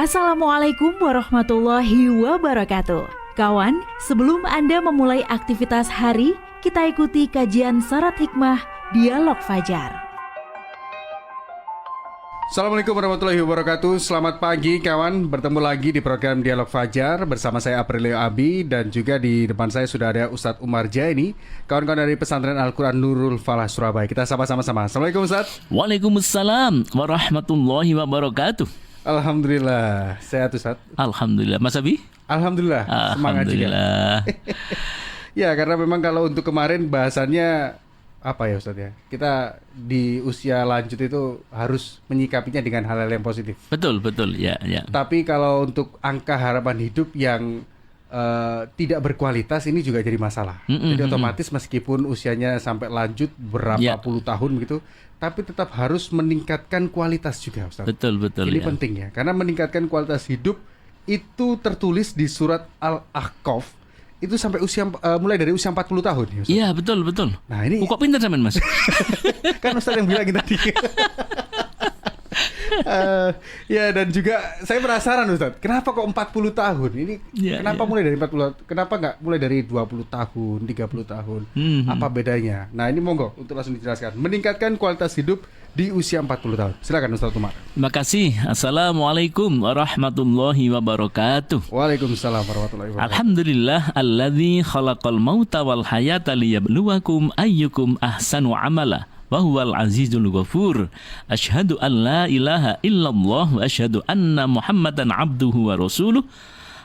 Assalamualaikum warahmatullahi wabarakatuh. Kawan, sebelum Anda memulai aktivitas hari, kita ikuti kajian Syarat Hikmah Dialog Fajar. Assalamualaikum warahmatullahi wabarakatuh. Selamat pagi kawan, bertemu lagi di program Dialog Fajar bersama saya Aprilio Abi, dan juga di depan saya sudah ada Ustadz Umar Jaini, kawan-kawan dari Pesantren Al-Quran Nurul Falah Surabaya. Kita sama-sama. Assalamualaikum Ustadz. Waalaikumsalam warahmatullahi wabarakatuh. Alhamdulillah, sehat Ustadz. Alhamdulillah. Mas Abi? Alhamdulillah, semangat juga. Ya, karena memang kalau untuk kemarin bahasannya apa ya Ustadz ya, kita di usia lanjut itu harus menyikapinya dengan hal-hal yang positif. Betul ya. Tapi kalau untuk angka harapan hidup yang tidak berkualitas, ini juga jadi masalah. Jadi otomatis meskipun usianya sampai lanjut berapa puluh tahun begitu, tapi tetap harus meningkatkan kualitas juga Ustaz. Betul Ini penting ya, karena meningkatkan kualitas hidup itu tertulis di surat Al-Ahqaf. Itu sampai mulai dari usia 40 tahun ya Ustaz? Iya, betul. Nah ini kok pintar zaman Mas? Kan Ustaz yang bilang tadi. Ya, dan juga saya penasaran Ustaz, kenapa kok 40 tahun? Ini kenapa mulai dari 40? Kenapa nggak mulai dari 20 tahun, 30 tahun? Apa bedanya? Nah, ini monggo untuk langsung dijelaskan. Meningkatkan kualitas hidup di usia 40 tahun. Silakan Ustaz Umar. Terima kasih. Assalamualaikum warahmatullahi wabarakatuh. Waalaikumsalam warahmatullahi wabarakatuh. Alhamdulillah alladzi khalaqal mauta wal hayata liyabluwakum ayyukum ahsanu amala. Wa huwal azizul ghafur. Asyhadu an la ilaha illallah wa asyhadu anna Muhammadan abduhu wa rasuluh.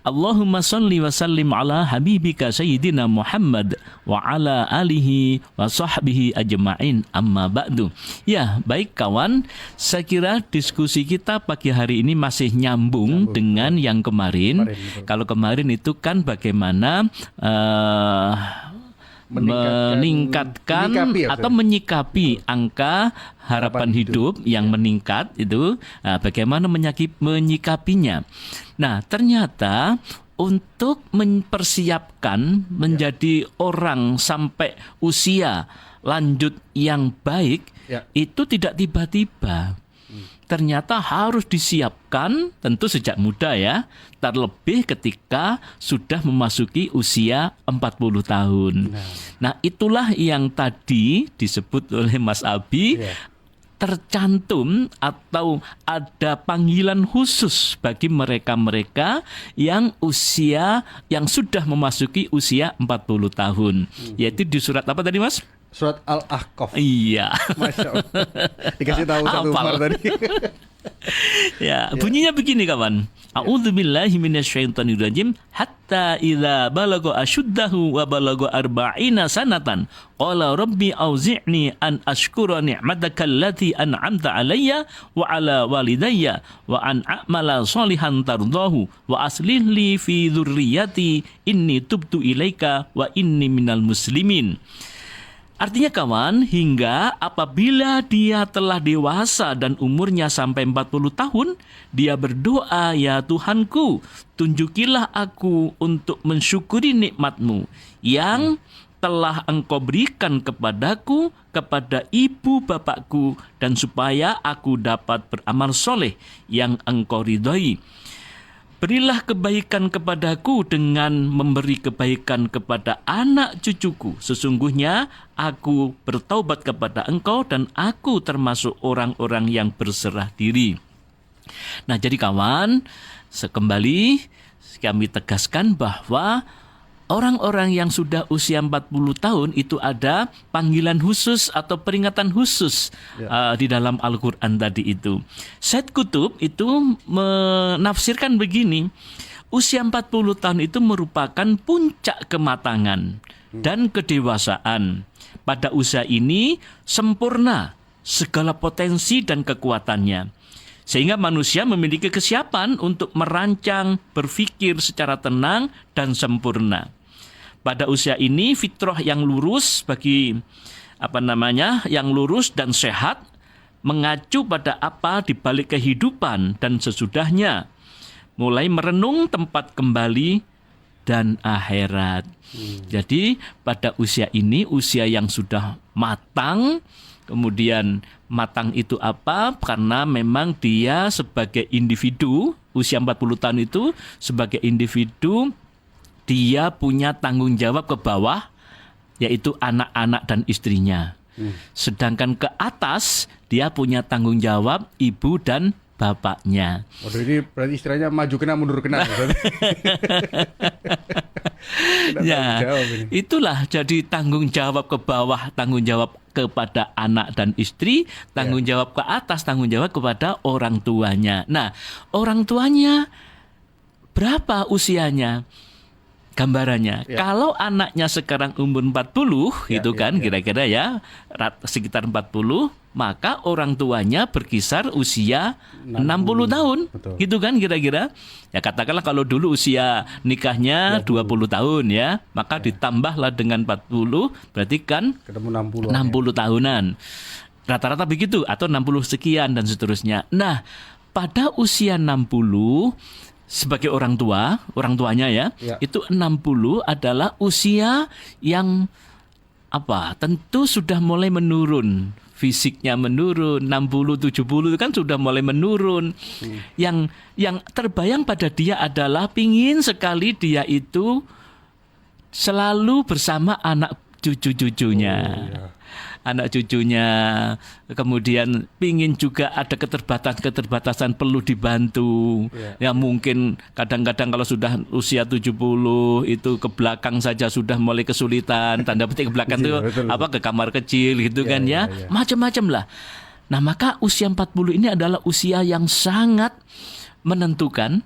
Allahumma salli wa sallim ala habibika sayyidina Muhammad wa ala alihi wa sahbihi ajma'in, amma ba'du. Ya, baik kawan, saya kira diskusi kita pagi hari ini masih nyambung dengan yang kemarin. Kalau kemarin itu kan bagaimana meningkatkan atau menyikapi angka harapan hidup yang meningkat itu, bagaimana menyikapinya. Nah, ternyata untuk mempersiapkan menjadi orang sampai usia lanjut yang baik itu tidak tiba-tiba. Ternyata harus disiapkan tentu sejak muda ya, terlebih ketika sudah memasuki usia 40 tahun. Nah, itulah yang tadi disebut oleh Mas Abi, tercantum atau ada panggilan khusus bagi mereka-mereka yang sudah memasuki usia 40 tahun. Yaitu di surat apa tadi Mas? Surat Al-Ahqaf. Iya. Masya Allah. Dikasih tahu satu Umar tadi. Ya, bunyinya begini kawan. A'udzubillahi minasyaitonirrajim. Hatta idza balagha asyuddahu wa balagha arba'ina sanatan qala rabbi auzi'ni an ashkura ni'mataka allati an'amta 'alayya wa 'ala walidayya wa an a'mala shalihan tardahu wa aslih li fi dzurriyyati inni tubtu ilaika wa inni minal muslimin. Artinya kawan, hingga apabila dia telah dewasa dan umurnya sampai 40 tahun, dia berdoa, ya Tuhanku, tunjukilah aku untuk mensyukuri nikmat-Mu yang telah Engkau berikan kepadaku, kepada ibu bapakku, dan supaya aku dapat beramal soleh yang Engkau ridhoi. Berilah kebaikan kepadaku dengan memberi kebaikan kepada anak cucuku. Sesungguhnya aku bertaubat kepada Engkau dan aku termasuk orang-orang yang berserah diri. Nah, jadi kawan, kembali kami tegaskan bahwa orang-orang yang sudah usia 40 tahun itu ada panggilan khusus atau peringatan khusus di dalam Al-Quran tadi itu. Said Qutb itu menafsirkan begini, usia 40 tahun itu merupakan puncak kematangan dan kedewasaan. Pada usia ini sempurna segala potensi dan kekuatannya, sehingga manusia memiliki kesiapan untuk merancang, berpikir secara tenang dan sempurna. Pada usia ini fitrah yang lurus yang lurus dan sehat mengacu pada apa di balik kehidupan dan sesudahnya, mulai merenung tempat kembali dan akhirat. Jadi pada usia ini, usia yang sudah matang, Kemudian matang itu apa? Karena memang dia sebagai individu, usia 40 tahun itu sebagai individu, dia punya tanggung jawab ke bawah, yaitu anak-anak dan istrinya. Sedangkan ke atas, dia punya tanggung jawab ibu dan bapaknya. Waduh, ini berarti istilahnya maju kena mundur kena. Ya, itulah jadi tanggung jawab ke bawah, tanggung jawab kepada anak dan istri, tanggung jawab ke atas, tanggung jawab kepada orang tuanya. Nah, orang tuanya berapa usianya? Gambarannya, kalau anaknya sekarang umur 40, gitu kan, kira-kira ya, sekitar 40, maka orang tuanya berkisar usia 60 tahun, gitu kan kira-kira. Ya katakanlah kalau dulu usia nikahnya 20 tahun ya, maka ditambahlah dengan 40, berarti kan ketemu 60 tahunan. Rata-rata begitu, atau 60 sekian dan seterusnya. Nah, pada usia 60, sebagai orang tuanya ya, itu 60 adalah usia yang tentu sudah mulai menurun, fisiknya menurun. 60 70 itu kan sudah mulai menurun. Yang terbayang pada dia adalah pingin sekali dia itu selalu bersama anak cucu-cucunya. Anak cucunya, kemudian pingin juga ada keterbatasan perlu dibantu. Ya mungkin kadang-kadang kalau sudah usia 70 itu ke belakang saja sudah mulai kesulitan, tanda petik ke belakang itu ke kamar kecil gitu kan ya. Macam-macam lah. Nah, maka usia 40 ini adalah usia yang sangat menentukan.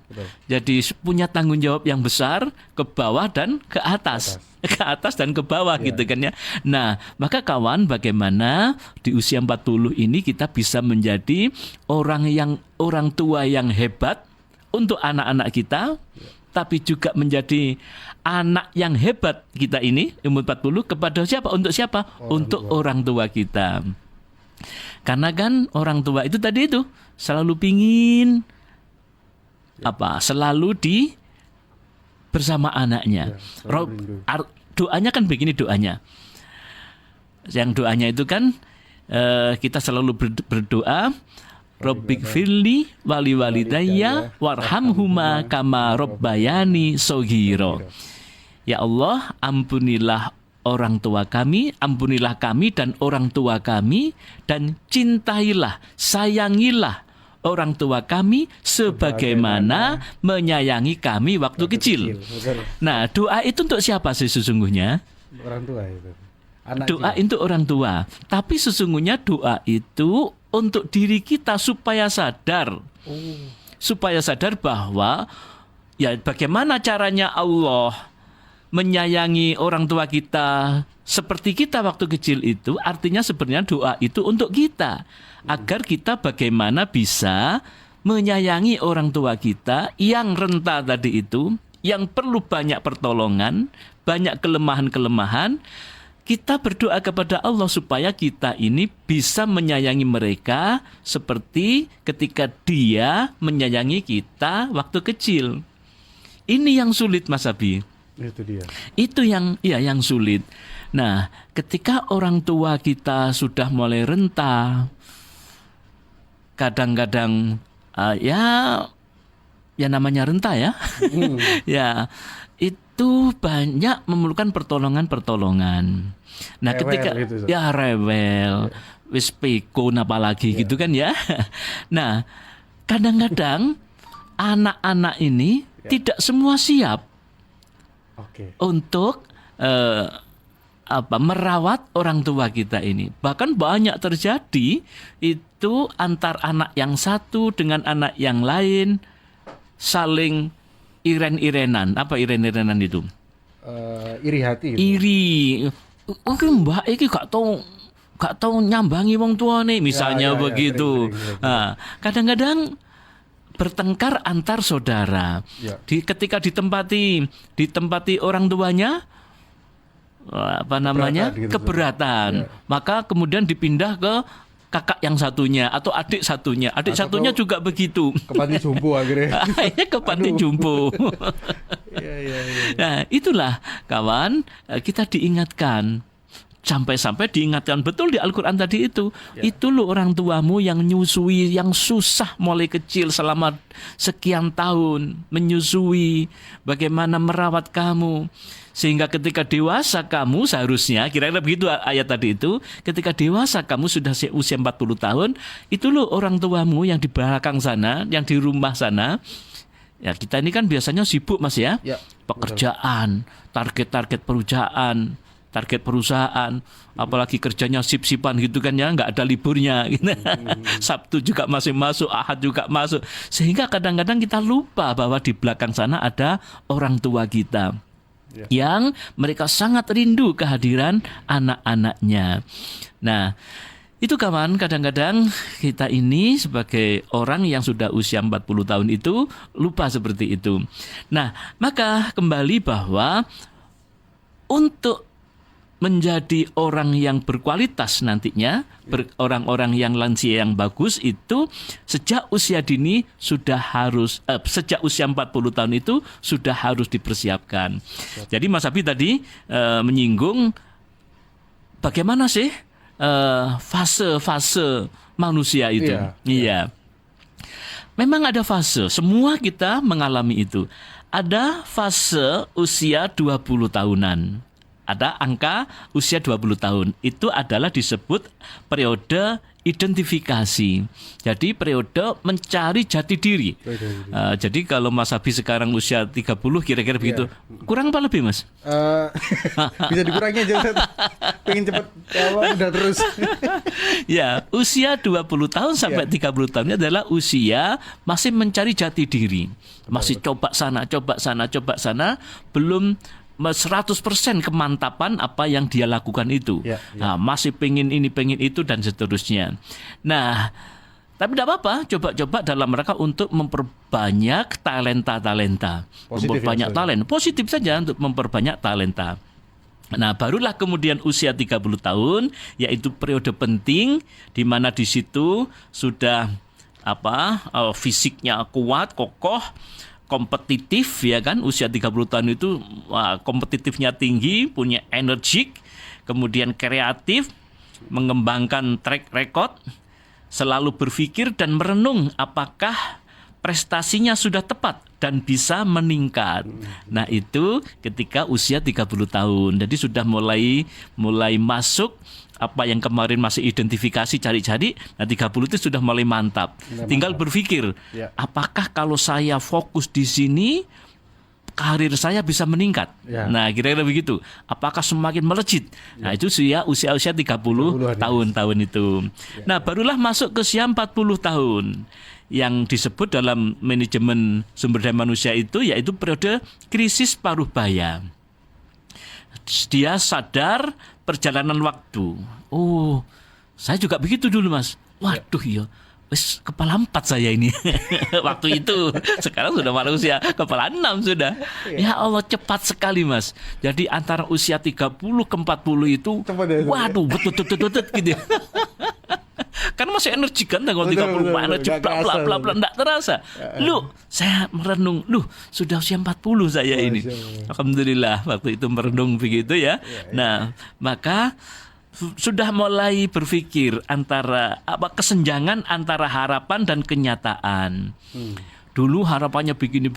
Jadi punya tanggung jawab yang besar ke bawah dan ke atas. Ke atas dan ke bawah gitu kan ya. Nah, maka kawan, bagaimana di usia 40 ini kita bisa menjadi orang tua yang hebat untuk anak-anak kita, tapi juga menjadi anak yang hebat kita ini umur 40 kepada siapa? Untuk siapa? Untuk orang tua kita. Karena kan orang tua itu tadi itu selalu pingin selalu bersama anaknya. Doanya kan begini doanya. Yang doanya itu kan kita selalu berdoa, Rabbighfirli wali walidayya warhamhuma kama rabbayani shaghira. Ya Allah, ampunilah orang tua kami, ampunilah kami dan orang tua kami, dan cintailah, sayangilah orang tua kami sebagaimana menyayangi kami waktu kecil. Nah, doa itu untuk siapa sih sesungguhnya? Orang tua itu. Doa untuk orang tua. Tapi sesungguhnya doa itu untuk diri kita supaya sadar. Supaya sadar bahwa ya bagaimana caranya Allah menyayangi orang tua kita seperti kita waktu kecil itu, artinya sebenarnya doa itu untuk kita. Agar kita bagaimana bisa menyayangi orang tua kita yang renta tadi itu, yang perlu banyak pertolongan, banyak kelemahan-kelemahan. Kita berdoa kepada Allah supaya kita ini bisa menyayangi mereka seperti ketika Dia menyayangi kita waktu kecil. Ini yang sulit, Mas Abi. Itu dia. Itu yang sulit. Nah, ketika orang tua kita sudah mulai renta, kadang-kadang ya namanya renta ya. Ya, itu banyak memerlukan pertolongan. Nah, ketika gitu, rewel, wis pikun apalagi gitu kan ya. Nah, kadang-kadang anak-anak ini tidak semua siap untuk merawat orang tua kita ini. Bahkan banyak terjadi itu antar anak yang satu dengan anak yang lain saling iren-irenan. Apa iren-irenan itu? Iri hati. Gitu. Iri. Oke, Mbak iki gak tau nyambangi wong tua nih, misalnya begitu. Nah, kadang-kadang bertengkar antar saudara. Ketika ditempati orang tuanya keberatan. Maka kemudian dipindah ke kakak yang satunya atau adik satunya. Adik satunya juga begitu. Ke panti jompo akhirnya. Akhirnya ke panti jompo. Nah, itulah kawan, kita diingatkan Sampai-sampai diingatkan betul di Al-Quran tadi itu. Itu loh orang tuamu yang nyusui, yang susah mulai kecil selama sekian tahun. Menyusui, bagaimana merawat kamu. Sehingga ketika dewasa kamu seharusnya, kira-kira begitu ayat tadi itu. Ketika dewasa kamu sudah usia 40 tahun. Itu loh orang tuamu yang di belakang sana, yang di rumah sana. Ya, kita ini kan biasanya sibuk Mas ya. Pekerjaan, target-target perusahaan, apalagi kerjanya sip-sipan gitu kan ya, nggak ada liburnya gitu. Sabtu juga masih masuk, Ahad juga masuk, sehingga kadang-kadang kita lupa bahwa di belakang sana ada orang tua kita yang mereka sangat rindu kehadiran anak-anaknya. Nah, itu kawan, kadang-kadang kita ini sebagai orang yang sudah usia 40 tahun itu lupa seperti itu. Nah, maka kembali bahwa untuk menjadi orang yang berkualitas nantinya, orang-orang yang lansia yang bagus itu sejak usia dini sudah harus, sejak usia 40 tahun itu sudah harus dipersiapkan. Jadi Mas Abi tadi menyinggung bagaimana sih fase-fase manusia itu. Iya. Memang ada fase, semua kita mengalami itu. Ada fase usia 20 tahunan. Ada angka usia 20 tahun. Itu adalah disebut periode identifikasi. Jadi periode mencari jati diri. Jadi kalau Mas Abi sekarang usia 30 kira-kira begitu. Kurang apa lebih Mas? Bisa dikurangi aja. Pengen cepet udah terus. Ya, usia 20 tahun sampai 30 tahun ini adalah usia masih mencari jati diri. Masih coba sana, belum 100% kemantapan apa yang dia lakukan itu. Nah, masih pengen ini, pengen itu, dan seterusnya. Nah, tapi tidak apa-apa, coba-coba dalam rangka untuk memperbanyak talenta-talenta. Memperbanyak talent. Positif saja untuk memperbanyak talenta. Nah, barulah kemudian usia 30 tahun, yaitu periode penting, di mana di situ sudah fisiknya kuat, kokoh, kompetitif ya kan, usia 30 tahun itu kompetitifnya tinggi, punya energik, kemudian kreatif, mengembangkan track record, selalu berpikir dan merenung apakah prestasinya sudah tepat dan bisa meningkat. Nah, itu ketika usia 30 tahun. Jadi sudah mulai masuk apa yang kemarin masih identifikasi, cari-cari, nah 30 itu sudah mulai mantap. Tinggal berpikir, apakah kalau saya fokus di sini, karir saya bisa meningkat? Nah, kira-kira begitu. Apakah semakin melejit? Nah, itu usia 30 tahun itu. Nah, barulah masuk ke usia 40 tahun. Yang disebut dalam manajemen sumber daya manusia itu, yaitu periode krisis paruh baya. Dia sadar perjalanan waktu. Oh, saya juga begitu dulu Mas. Waduh ya, wis kepala 4 saya ini. Waktu itu. Sekarang sudah manusia kepala 6 sudah. Ya Allah, cepat sekali Mas. Jadi antara usia 30 ke 40 itu, waduh, betul gitu. Karena masih energi kan, tanggal 30 energi bla enggak terasa. Saya merenung, sudah usia 40 saya ini. Alhamdulillah waktu itu merenung begitu ya. Nah, maka sudah mulai berpikir antara kesenjangan antara harapan dan kenyataan. Dulu harapannya begini,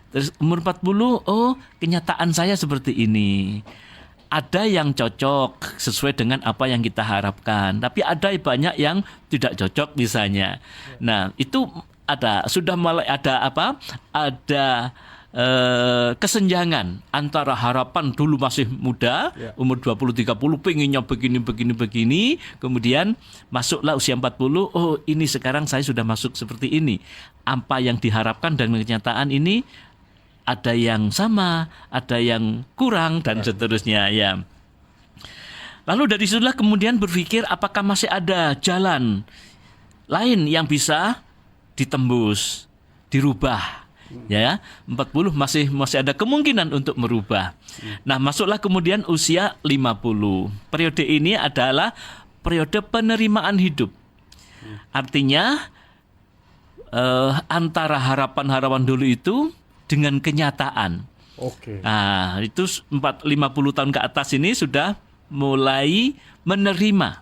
terus umur 40, kenyataan saya seperti ini. Ada yang cocok sesuai dengan apa yang kita harapkan, tapi ada banyak yang tidak cocok misalnya. Nah, itu sudah mulai ada kesenjangan antara harapan dulu masih muda, umur 20-30 pengennya begini, kemudian masuklah usia 40, ini sekarang saya sudah masuk seperti ini. Apa yang diharapkan dan kenyataan ini ada yang sama, ada yang kurang, dan seterusnya ya. Lalu dari situlah kemudian berpikir apakah masih ada jalan lain yang bisa ditembus, dirubah. Ya, 40 masih ada kemungkinan untuk merubah. Nah, masuklah kemudian usia 50. Periode ini adalah periode penerimaan hidup. Artinya antara harapan-harapan dulu itu dengan kenyataan. Nah, itu 50 tahun ke atas ini sudah mulai menerima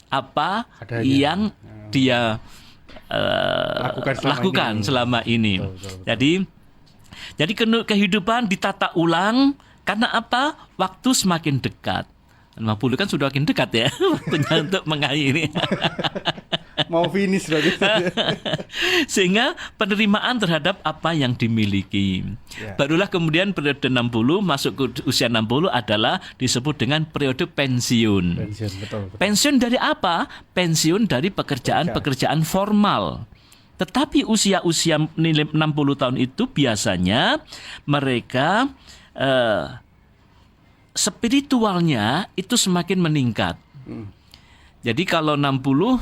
apa Adanya. yang dia lakukan selama ini. Betul. Jadi kehidupan ditata ulang karena apa? Waktu semakin dekat. 50 kan sudah makin dekat ya waktunya untuk mengakhiri. Mau finish berarti. Sehingga penerimaan terhadap apa yang dimiliki. Ya. Barulah kemudian periode 60 masuk ke usia 60 adalah disebut dengan periode pensiun. Pensiun, betul. Pensiun dari apa? Pensiun dari pekerjaan formal. Tetapi usia-usia 60 tahun itu biasanya mereka spiritualnya itu semakin meningkat. Jadi kalau 60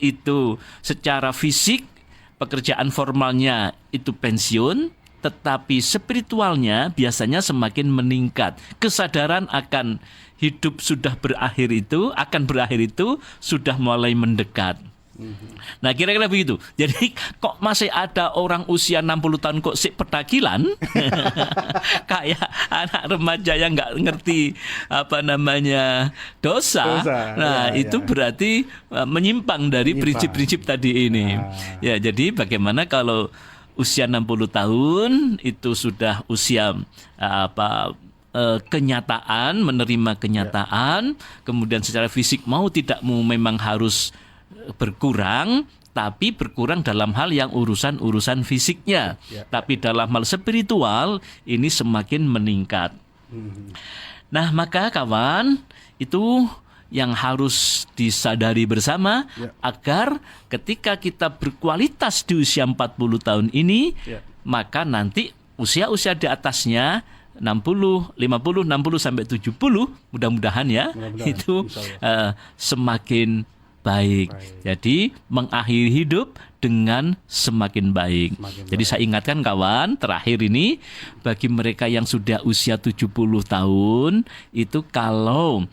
itu secara fisik pekerjaan formalnya itu pensiun, tetapi spiritualnya biasanya semakin meningkat. Kesadaran akan hidup sudah berakhir itu, akan berakhir itu sudah mulai mendekat. Nah kira-kira begitu. Jadi kok masih ada orang usia 60 tahun kok sik pedakilan kayak anak remaja yang nggak ngerti dosa. Nah itu berarti menyimpang dari prinsip-prinsip tadi ini. Ya jadi bagaimana kalau usia 60 tahun itu sudah usia kenyataan, menerima kenyataan, kemudian secara fisik mau tidak mau memang harus berkurang, tapi berkurang dalam hal yang urusan fisiknya. Tapi dalam hal spiritual ini semakin meningkat. Nah, maka kawan, itu yang harus disadari bersama agar ketika kita berkualitas di usia 40 tahun ini, maka nanti usia-usia di atasnya 60, 50, 60 sampai 70 mudah-mudahan itu semakin baik. Jadi mengakhiri hidup dengan semakin baik. Jadi saya ingatkan kawan, terakhir ini bagi mereka yang sudah usia 70 tahun itu kalau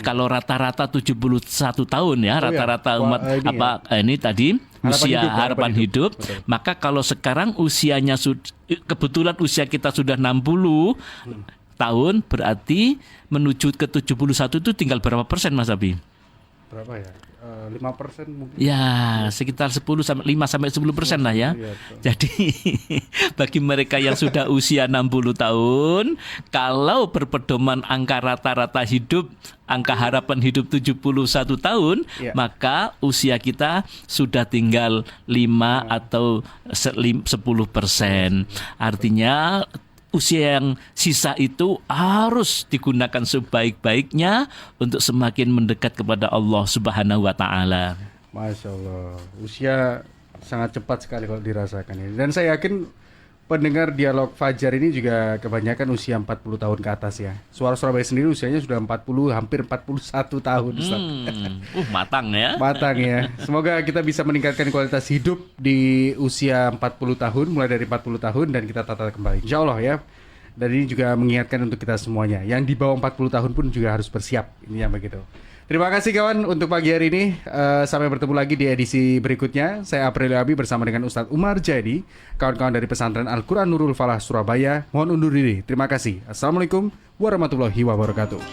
kalau rata-rata 71 tahun ya, rata-rata umat ini tadi harapan hidup. Maka kalau sekarang usianya kebetulan usia kita sudah 60 tahun, berarti menuju ke 71 itu tinggal berapa persen Mas Abi? Berapa ya? 5% mungkin. Ya, sekitar 5 sampai 10% lah ya. Jadi bagi mereka yang sudah usia 60 tahun, kalau berpedoman angka rata-rata hidup, angka harapan hidup 71 tahun, maka usia kita sudah tinggal 5 atau 10%. Artinya usia yang sisa itu harus digunakan sebaik-baiknya untuk semakin mendekat kepada Allah Subhanahu wa Ta'ala. Masya Allah, usia sangat cepat sekali kalau dirasakan ini. Dan saya yakin pendengar Dialog Fajar ini juga kebanyakan usia 40 tahun ke atas ya. Suara Surabaya sendiri usianya sudah 40, hampir 41 tahun Ustaz. Matang ya. Matang ya. Semoga kita bisa meningkatkan kualitas hidup di usia 40 tahun, mulai dari 40 tahun dan kita tata kembali. Insya Allah ya. Dan ini juga mengingatkan untuk kita semuanya. Yang di bawah 40 tahun pun juga harus bersiap. Ini yang begitu. Terima kasih kawan untuk pagi hari ini. Sampai bertemu lagi di edisi berikutnya. Saya April Abi bersama dengan Ustadz Umar Jadi, kawan-kawan dari Pesantren Al-Quran Nurul Falah Surabaya. Mohon undur diri. Terima kasih. Assalamualaikum warahmatullahi wabarakatuh.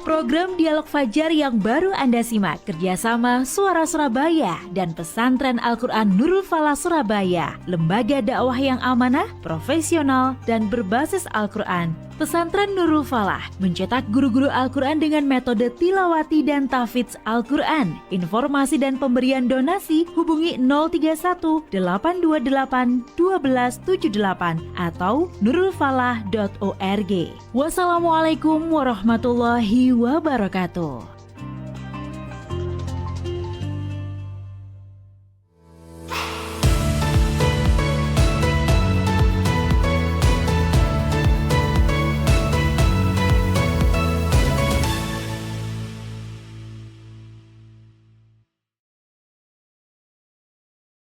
Program Dialog Fajar yang baru Anda simak kerjasama Suara Surabaya dan Pesantren Al-Quran Nurul Falah Surabaya, lembaga dakwah yang amanah, profesional, dan berbasis Al-Quran. Pesantren Nurul Falah mencetak guru-guru Al-Quran dengan metode tilawati dan tahfidz Al-Quran. Informasi dan pemberian donasi hubungi 031 828 1278 atau nurulfalah.org. Wassalamualaikum warahmatullahi wabarakatuh.